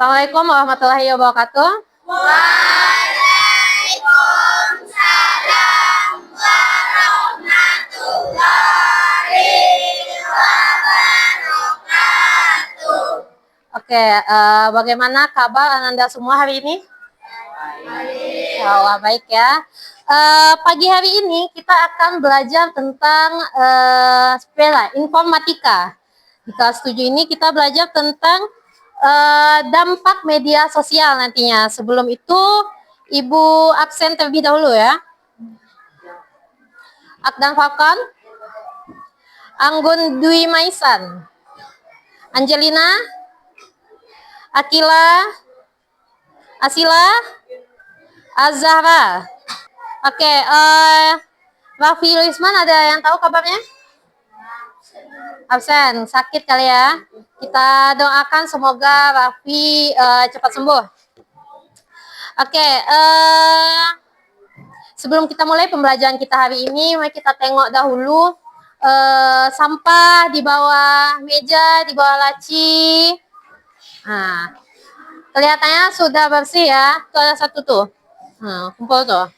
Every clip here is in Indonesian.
Assalamualaikum warahmatullahi wabarakatuh. Waalaikumsalam warahmatullahi wabarakatuh. Oke, bagaimana kabar Ananda semua hari ini? Oh, baik ya. Pagi hari ini kita akan belajar tentang informatika. Di kelas 7 ini kita belajar tentang dampak media sosial nantinya. Sebelum itu, Ibu absen terlebih dahulu ya. Akdan Falcon, Anggun Dwi Maisan, Angelina, Akila, Asila, Azhara. Oke, Raffi Luisman ada yang tahu kabarnya? Absen, sakit kali ya. Kita doakan semoga Raffi cepat sembuh. Oke, sebelum kita mulai pembelajaran kita hari ini, mari kita tengok dahulu sampah di bawah meja, di bawah laci. Nah, kelihatannya sudah bersih ya. Tuh ada satu tuh. Kumpul tuh.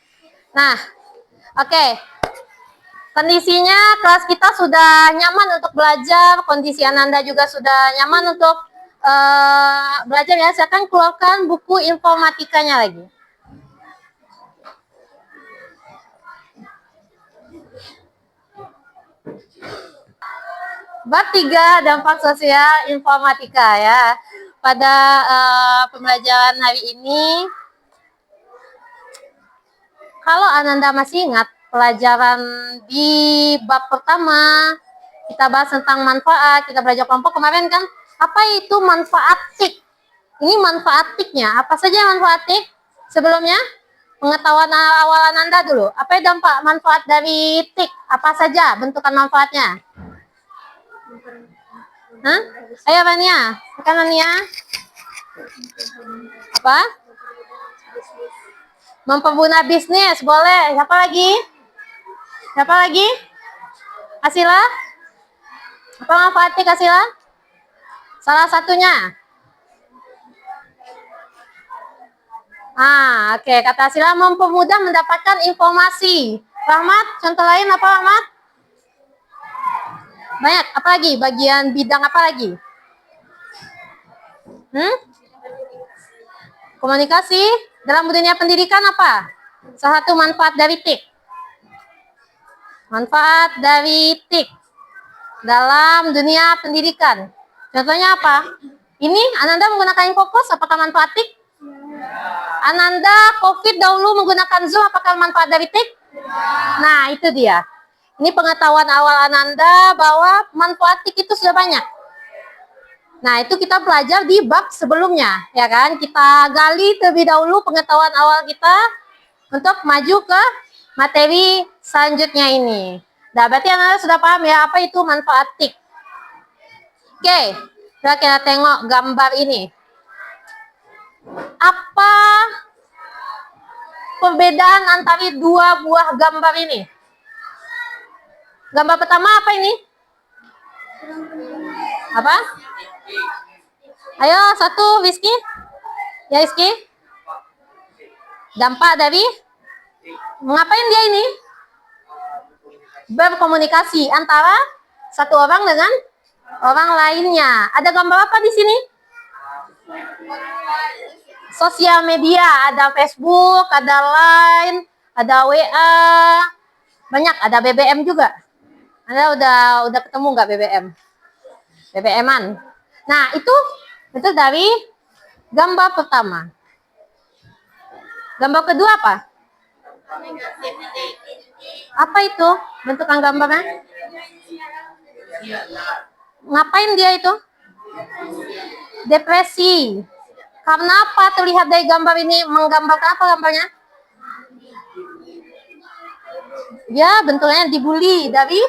Nah, oke. Kondisinya kelas kita sudah nyaman untuk belajar. Kondisi Ananda juga sudah nyaman untuk belajar ya. Saya akan keluarkan buku informatikanya lagi. Bab 3 dampak sosial informatika ya. Pada pembelajaran hari ini, kalau Ananda masih ingat pelajaran di bab pertama, kita bahas tentang manfaat, kita belajar kelompok kemarin kan, apa itu manfaat TIK? Ini manfaat TIK-nya, apa saja manfaat TIK? Sebelumnya, pengetahuan awal Ananda dulu, apa dampak manfaat dari TIK? Apa saja bentukan manfaatnya? Hah? Ayo Vania, kanan ya. Apa? Mempermudah bisnis, boleh. Siapa lagi? Siapa lagi? Asila? Apa manfaatnya Asila? Salah satunya. Oke. Kata Asila mempermudah mendapatkan informasi. Rahmat, contoh lain apa Rahmat? Banyak. Apa lagi? Bagian bidang apa lagi? Komunikasi. Dalam dunia pendidikan apa? Salah satu manfaat dari TIK. Manfaat dari TIK dalam dunia pendidikan. Contohnya apa? Ini Ananda menggunakan Infocus, apakah manfaat TIK? Ananda COVID dahulu menggunakan Zoom, apakah manfaat dari TIK? Nah, itu dia. Ini pengetahuan awal Ananda bahwa manfaat TIK itu sudah banyak. Nah, itu kita belajar di bab sebelumnya, ya kan? Kita gali terlebih dahulu pengetahuan awal kita untuk maju ke materi selanjutnya ini. Nah, berarti Anda sudah paham ya apa itu manfaat TIK. Oke, kita tengok gambar ini. Apa perbedaan antara dua buah gambar ini? Gambar pertama apa ini? Apa? Ayo, satu, Rizky. Ya, Rizky. Dampak dari? Ngapain dia ini? Berkomunikasi antara satu orang dengan orang lainnya. Ada gambar apa di sini? Sosial media. Ada Facebook, ada Line, ada WA. Banyak, ada BBM juga. Anda udah ketemu nggak BBM? BBM-an. Nah, itu dari gambar pertama. Gambar kedua apa? Apa itu bentukan gambarnya? Ngapain dia itu? Depresi. Karena apa terlihat dari gambar ini? Menggambarkan apa gambarnya? Ya, bentuknya dibully dari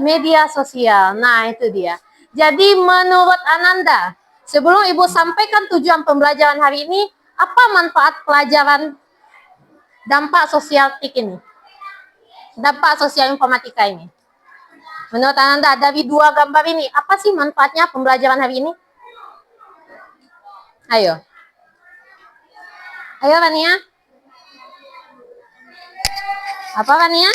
media sosial. Nah, itu dia. Jadi menurut Ananda, sebelum Ibu sampaikan tujuan pembelajaran hari ini, apa manfaat pelajaran dampak sosial TIK ini? Dampak sosial informatika ini. Menurut Ananda, dari dua gambar ini, apa sih manfaatnya pembelajaran hari ini? Ayo. Ayo Rania. Apa Rania?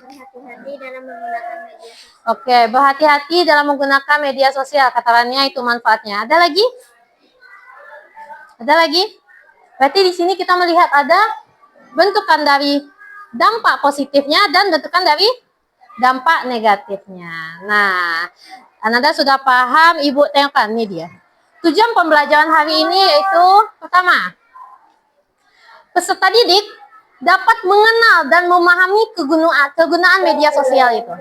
Berhati-hati dalam menggunakan media sosial. Oke, berhati-hati dalam menggunakan media sosial. Kata Rania itu manfaatnya. Ada lagi? Ada lagi? Berarti di sini kita melihat ada bentukan dari dampak positifnya dan bentukan dari dampak negatifnya. Nah, Ananda sudah paham, Ibu tengokkan, ini dia. Tujuan pembelajaran hari ini yaitu, pertama, peserta didik dapat mengenal dan memahami kegunaan media sosial itu.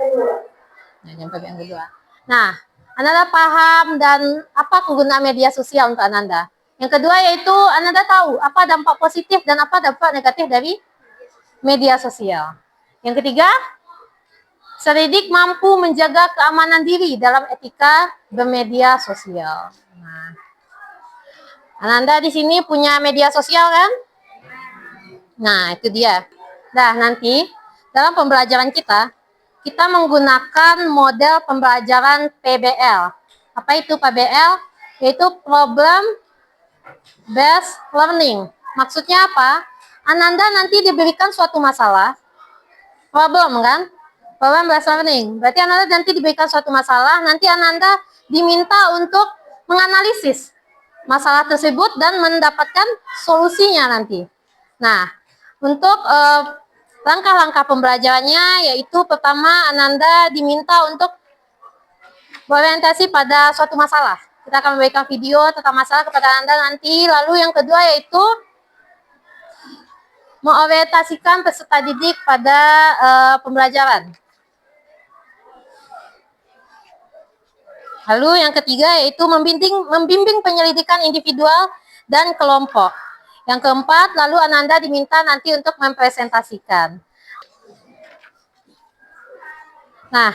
Nah, yang kedua. Nah, Ananda paham dan apa kegunaan media sosial untuk Ananda. Yang kedua yaitu Ananda tahu apa dampak positif dan apa dampak negatif dari media sosial. Yang ketiga, didik mampu menjaga keamanan diri dalam etika bermedia sosial. Nah, Ananda di sini punya media sosial kan? Nah, itu dia. Nah, nanti dalam pembelajaran kita menggunakan model pembelajaran PBL. Apa itu PBL? Yaitu Problem Based Learning. Maksudnya apa? Ananda nanti diberikan suatu masalah, problem kan? Problem Based Learning. Berarti Ananda nanti diberikan suatu masalah, nanti Ananda diminta untuk menganalisis masalah tersebut dan mendapatkan solusinya nanti. Nah, untuk langkah-langkah pembelajarannya yaitu pertama Ananda diminta untuk berorientasi pada suatu masalah. Kita akan memberikan video tentang masalah kepada Anda nanti. Lalu yang kedua yaitu mengorientasikan peserta didik pada pembelajaran. Lalu yang ketiga yaitu membimbing penyelidikan individual dan kelompok. Yang keempat, lalu Ananda diminta nanti untuk mempresentasikan. Nah,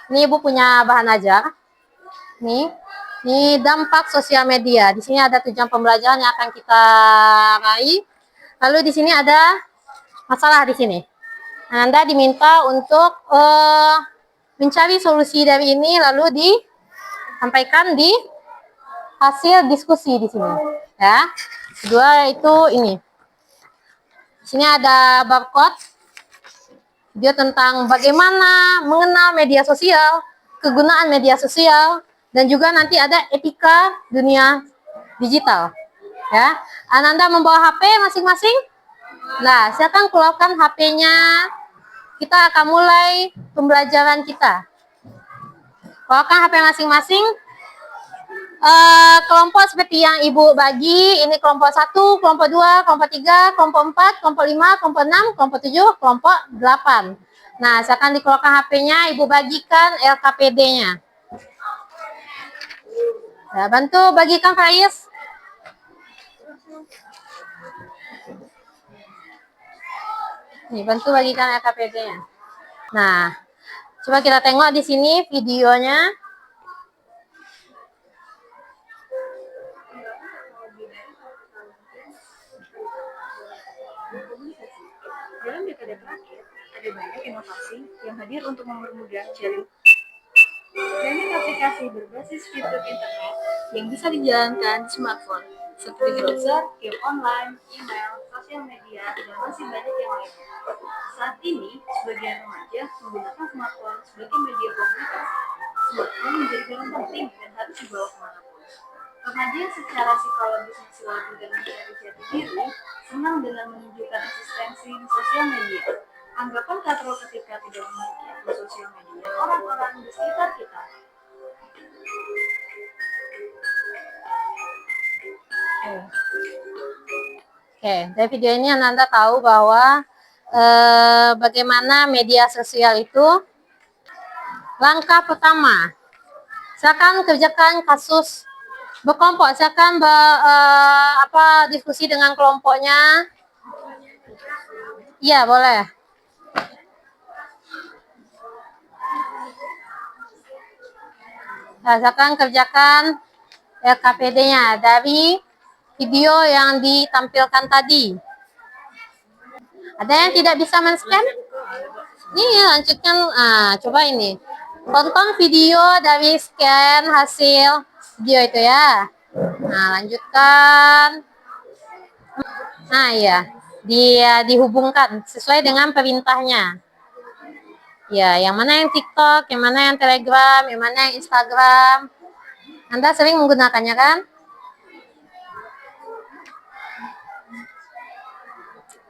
ini Ibu punya bahan ajar. Ini dampak sosial media. Di sini ada tujuan pembelajaran yang akan kita raih. Lalu di sini ada masalah di sini. Ananda diminta untuk mencari solusi dari ini, lalu disampaikan di hasil diskusi di sini. Ya. Kedua itu ini. Di sini ada barcode. Dia tentang bagaimana mengenal media sosial, kegunaan media sosial, dan juga nanti ada etika dunia digital. Ya, Ananda membawa HP masing-masing. Nah, silakan keluarkan HP-nya. Kita akan mulai pembelajaran kita. Keluarkan HP masing-masing. Kelompok seperti yang Ibu bagi, ini kelompok 1, kelompok 2, kelompok 3, kelompok 4, kelompok 5, kelompok 6, kelompok 7, kelompok 8. Nah, silakan dikeluarkan HP-nya, Ibu bagikan LKPD-nya. Ya, bantu bagikan Faiz. Nih, bantu bagikan LKPD-nya. Nah, coba kita tengok di sini videonya. Dalam dekade terakhir, ada banyak inovasi yang hadir untuk mempermudah jaring aplikasi berbasis fitur internet yang bisa dijalankan di smartphone, seperti browser, game online, email, sosial media, dan masih banyak yang lainnya. Saat ini, sebagian remaja menggunakan smartphone sebagai media komunikasi. Smartphone menjadi barang penting dan harus dibawa kemanapun. Remaja yang secara psikologis masih labil dan mencari jati diri, senang dengan menunjukkan eksistensi di sosial media. Anggapan katrol ketika tidak memiliki akun sosial media orang-orang di sekitar kita. Oke, dari video ini Ananda tahu bahwa bagaimana media sosial itu. Langkah pertama, silakan kerjakan kasus berkelompok. Silakan diskusi dengan kelompoknya. Iya, boleh. Nah, silakan kerjakan LKPD-nya dari video yang ditampilkan tadi. Ada yang tidak bisa men-scan? Ini lanjutkan. Coba ini. Tonton video dari scan hasil video itu ya. Nah, lanjutkan. Nah, ya. Dia dihubungkan sesuai dengan perintahnya. Ya, yang mana yang TikTok, yang mana yang Telegram, yang mana yang Instagram. Anda sering menggunakannya kan?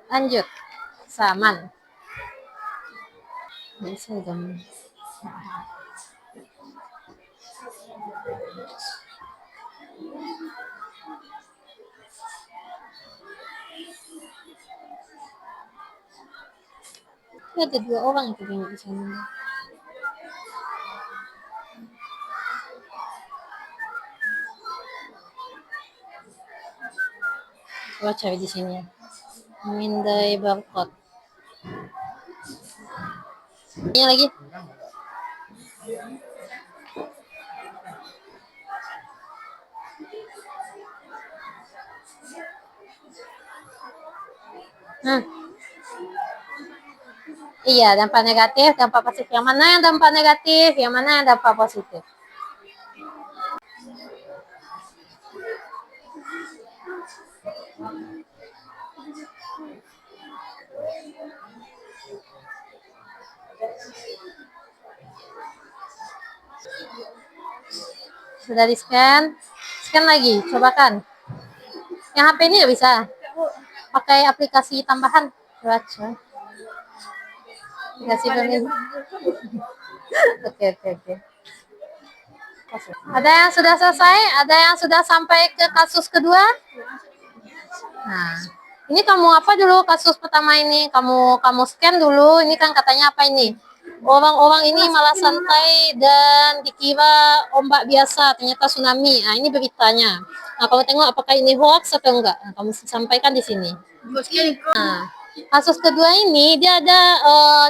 Lanjut. Saman. Bisa dong. Ada 2 orang itu di sana. Coba cari di sini ya. Mindai barcode. Ini lagi. Iya, dampak negatif, dampak positif. Yang mana yang dampak negatif, yang mana yang dampak positif. Sudah di scan? Scan lagi, cobakan. Yang HP ini nggak bisa. Pakai aplikasi tambahan. Coba. Aplikasi pemilih. Oke. Ada yang sudah selesai? Ada yang sudah sampai ke kasus kedua? Nah, ini kamu apa dulu kasus pertama ini? Kamu scan dulu. Ini kan katanya apa ini? Orang-orang ini malah santai dan dikira ombak biasa, ternyata tsunami. Nah, ini beritanya. Nah, kamu tengok apakah ini hoax atau enggak? Nah, kamu sampaikan di sini. Nah, kasus kedua ini dia ada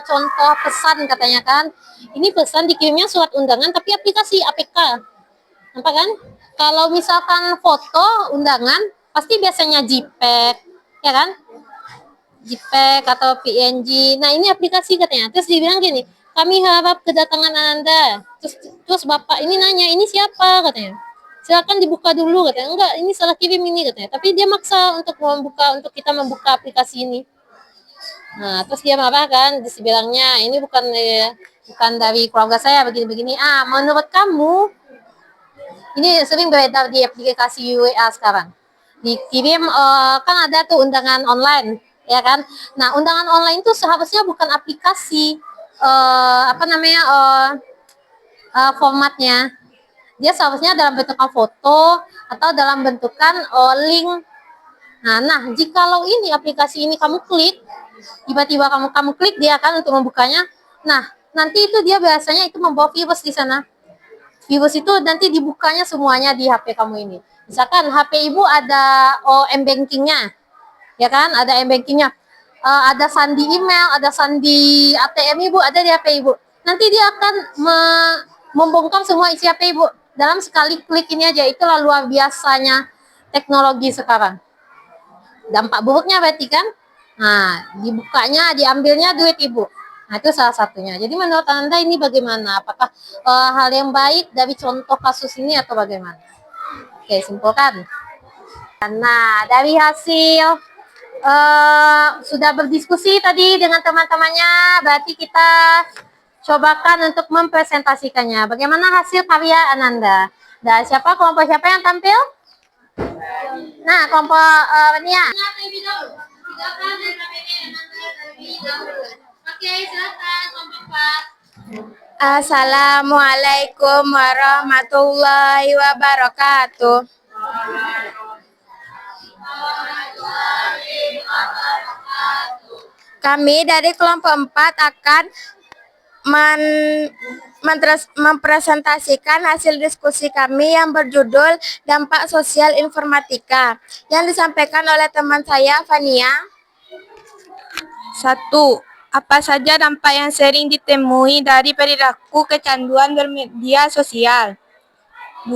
contoh pesan katanya kan. Ini pesan dikirimnya surat undangan tapi aplikasi APK. Nampak kan? Kalau misalkan foto undangan pasti biasanya JPEG, ya kan? JPEG atau PNG. Nah, ini aplikasi katanya. Terus dibilang gini, kami harap kedatangan Anda. Terus Bapak ini nanya, ini siapa katanya. Silakan dibuka dulu katanya. Enggak, ini salah kirim ini katanya. Tapi dia maksa untuk kita membuka aplikasi ini. Nah, terus dia marah kan, dibilangnya ini bukan dari keluarga saya begini-begini. Menurut kamu ini sering beredar di aplikasi WA sekarang. Dikirim kan ada tuh undangan online, ya kan? Nah, undangan online itu seharusnya bukan aplikasi formatnya. Dia seharusnya dalam bentukan foto atau dalam bentukan link. Nah, jikalau ini aplikasi ini kamu klik, tiba-tiba kamu klik dia kan untuk membukanya. Nah, nanti itu dia biasanya itu membawa virus di sana. Virus itu nanti dibukanya semuanya di HP kamu ini. Misalkan HP ibu ada m-bankingnya, ya kan? Ada m-bankingnya, ada sandi email, ada sandi ATM ibu, ada di HP ibu. Nanti dia akan membongkar semua isi HP ibu dalam sekali klik ini aja. Itulah luar biasanya teknologi sekarang. Dampak buruknya berarti kan? Nah, dibukanya, diambilnya duit ibu. Nah, itu salah satunya. Jadi menurut Anda ini bagaimana? Apakah hal yang baik dari contoh kasus ini atau bagaimana? Oke, simpulkan. Nah, dari hasil sudah berdiskusi tadi dengan teman-temannya, berarti kita cobakan untuk mempresentasikannya. Bagaimana hasil karya Ananda? Dan kelompok siapa yang tampil? Nah, kelompok Nia. Oke, silakan kelompok 4. Assalamualaikum warahmatullahi wabarakatuh. Kami dari kelompok 4 akan mempresentasikan hasil diskusi kami yang berjudul Dampak Sosial Informatika yang disampaikan oleh teman saya, Fania. 1. Apa saja dampak yang sering ditemui dari perilaku kecanduan bermedia sosial? 2.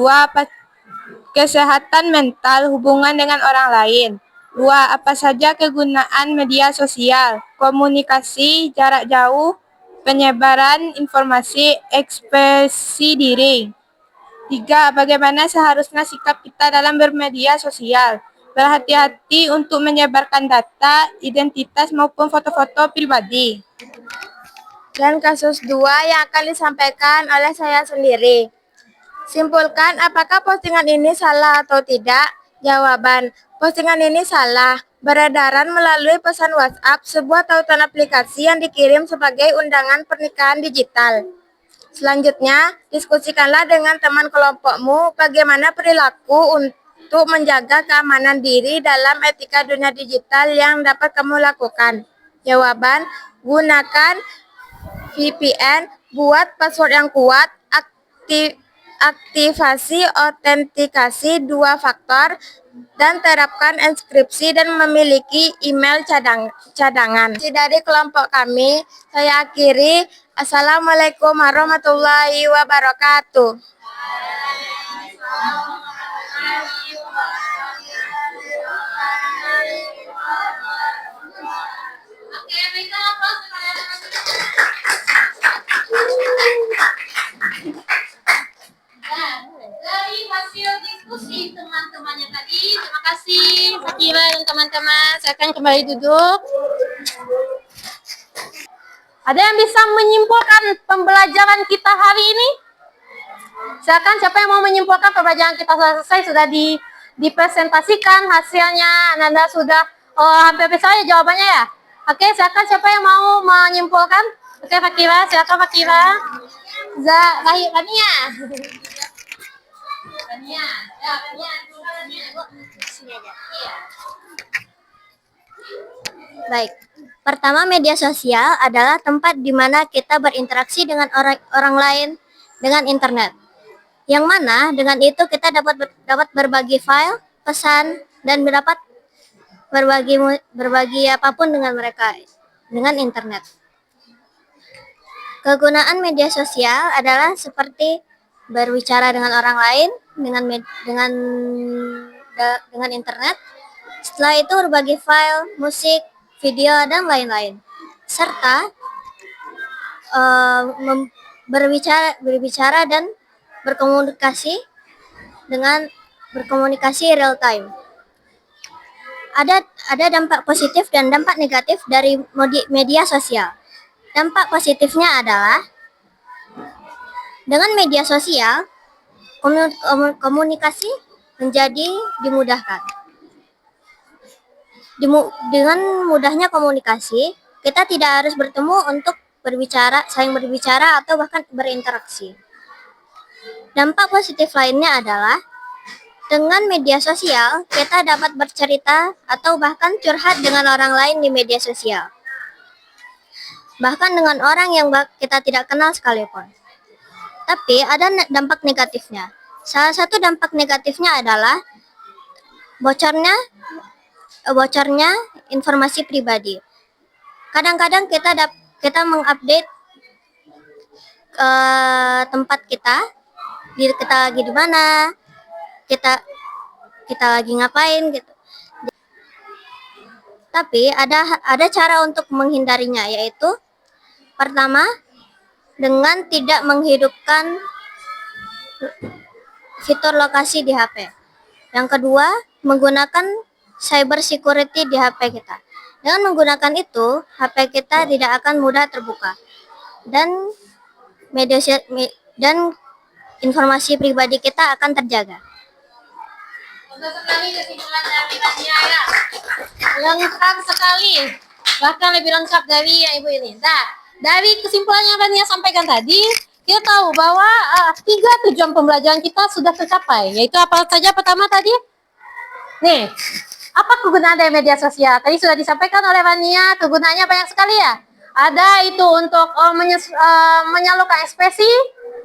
Kesehatan mental hubungan dengan orang lain. 2. Apa saja kegunaan media sosial? Komunikasi jarak jauh, penyebaran informasi, ekspresi diri. 3. Bagaimana seharusnya sikap kita dalam bermedia sosial? Berhati-hati untuk menyebarkan data, identitas maupun foto-foto pribadi. Dan kasus 2 yang akan disampaikan oleh saya sendiri. Simpulkan apakah postingan ini salah atau tidak? Jawaban, postingan ini salah. Beredaran melalui pesan WhatsApp, sebuah tautan aplikasi yang dikirim sebagai undangan pernikahan digital. Selanjutnya, diskusikanlah dengan teman kelompokmu bagaimana perilaku untuk menjaga keamanan diri dalam etika dunia digital yang dapat kamu lakukan. Jawaban, gunakan VPN, buat password yang kuat, aktivasi autentikasi 2 faktor, dan terapkan enkripsi dan memiliki email cadangan. Dari kelompok kami, saya akhiri. Assalamualaikum warahmatullahi wabarakatuh. Oke, baiklah, aplaus kepada Nah, dari hasil diskusi teman-temannya tadi, terima kasih Sakira dan teman-teman. Saya akan kembali duduk. Ada yang bisa menyimpulkan pembelajaran kita hari ini? Silakan, siapa yang mau menyimpulkan pembelajaran kita selesai? Sudah dipresentasikan hasilnya. Ananda sudah hampir bisa ya jawabannya ya? Oke, silakan siapa yang mau menyimpulkan? Oke, Fakira, silakan Fakira. Rania. Rania. Ya, Rania. Iya. Baik. Pertama, media sosial adalah tempat di mana kita berinteraksi dengan orang lain dengan internet. Yang mana dengan itu kita dapat berbagi file, pesan, dan dapat berbagi apapun dengan mereka dengan internet. Kegunaan media sosial adalah seperti berbicara dengan orang lain dengan internet. Setelah itu berbagi file, musik, video, dan lain-lain. Serta berbicara dan berkomunikasi real time. Ada dampak positif dan dampak negatif dari media sosial. Dampak positifnya adalah dengan media sosial komunikasi menjadi dimudahkan. Dengan mudahnya komunikasi, kita tidak harus bertemu untuk saling berbicara atau bahkan berinteraksi. Dampak positif lainnya adalah dengan media sosial, kita dapat bercerita atau bahkan curhat dengan orang lain di media sosial. Bahkan dengan orang yang kita tidak kenal sekalipun. Tapi ada dampak negatifnya. Salah satu dampak negatifnya adalah bocornya informasi pribadi. Kadang-kadang kita mengupdate tempat kita lagi di mana, kita lagi ngapain gitu. Tapi ada cara untuk menghindarinya, yaitu pertama, dengan tidak menghidupkan fitur lokasi di HP. Yang kedua, menggunakan cyber security di HP kita. Dengan menggunakan itu, HP kita tidak akan mudah terbuka. Dan informasi pribadi kita akan terjaga. Lengkap sekali kesimpulan dari Rania ya. Lengkap sekali. Bahkan lebih lengkap dari yang Ibu ini. Nah, dari kesimpulan yang Rania sampaikan tadi, kita tahu bahwa 3 tujuan pembelajaran kita sudah tercapai. Yaitu apa saja pertama tadi? Nih, apa kegunaan dari media sosial? Tadi sudah disampaikan oleh Rania, kegunaannya banyak sekali ya. Ada itu untuk menyalurkan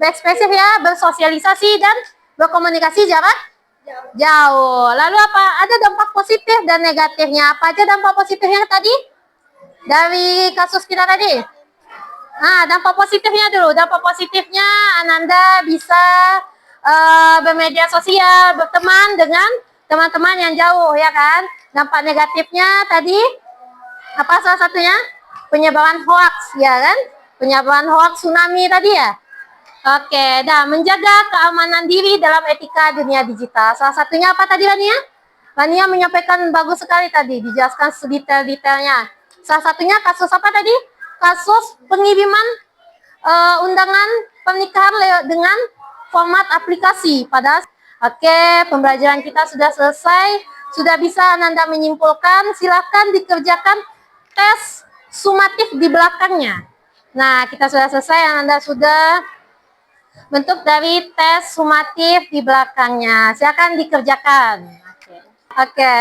berekspresif ya, bersosialisasi dan berkomunikasi jarak jauh. Lalu apa? Ada dampak positif dan negatifnya. Apa aja dampak positifnya tadi? Dari kasus kita tadi. Nah, dampak positifnya dulu. Dampak positifnya Ananda bisa bermedia sosial, berteman dengan teman-teman yang jauh, ya kan? Dampak negatifnya tadi apa salah satunya? Penyebaran hoax, ya kan? Penyebaran hoax tsunami tadi ya. Oke, dan menjaga keamanan diri dalam etika dunia digital. Salah satunya apa tadi, Rania? Rania menyampaikan bagus sekali tadi, dijelaskan sedetail-detailnya. Salah satunya kasus apa tadi? Kasus pengiriman undangan pernikahan dengan format aplikasi. Padahal, oke, pembelajaran kita sudah selesai. Sudah bisa Ananda menyimpulkan, silakan dikerjakan tes sumatif di belakangnya. Nah, kita sudah selesai, Ananda sudah bentuk dari tes sumatif di belakangnya. Silakan dikerjakan. Oke.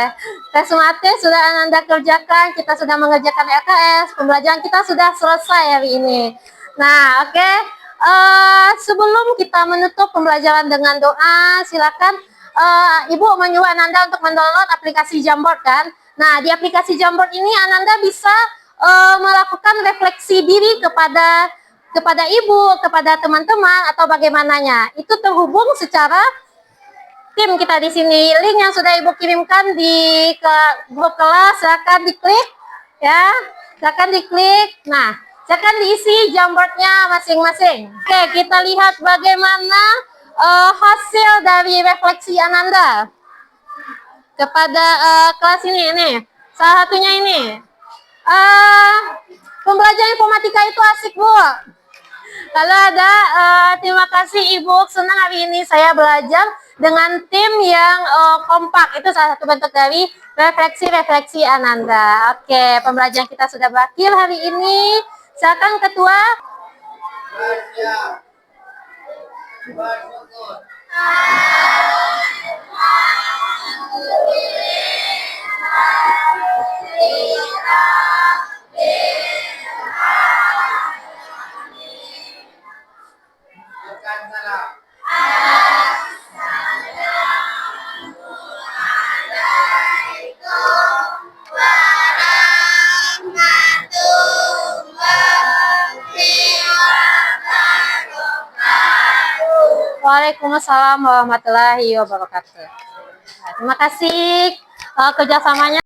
Tes sumatif sudah Ananda kerjakan. Kita sudah mengerjakan LKS. Pembelajaran kita sudah selesai hari ini. Nah, oke. Sebelum kita menutup pembelajaran dengan doa, silakan Ibu menyuruh Ananda untuk mendownload aplikasi Jamboard kan. Nah, di aplikasi Jamboard ini Ananda bisa melakukan refleksi diri kepada ibu, kepada teman-teman atau bagaimananya. Itu terhubung secara tim kita di sini. Link yang sudah Ibu kirimkan di grup kelas, silakan diklik ya. Silakan diklik. Nah, silakan diisi Jamboardnya masing-masing. Oke, kita lihat bagaimana hasil dari refleksi Ananda kepada kelas ini. Salah satunya ini. Pembelajaran informatika itu asik, Bu. Lalu ada terima kasih Ibu, senang hari ini saya belajar dengan tim yang kompak. Itu salah satu bentuk dari refleksi Ananda. Oke, pembelajaran kita sudah berakhir hari ini. Silakan Ketua. Waalaikumsalam warahmatullahi wabarakatuh. Terima kasih kerjasamanya.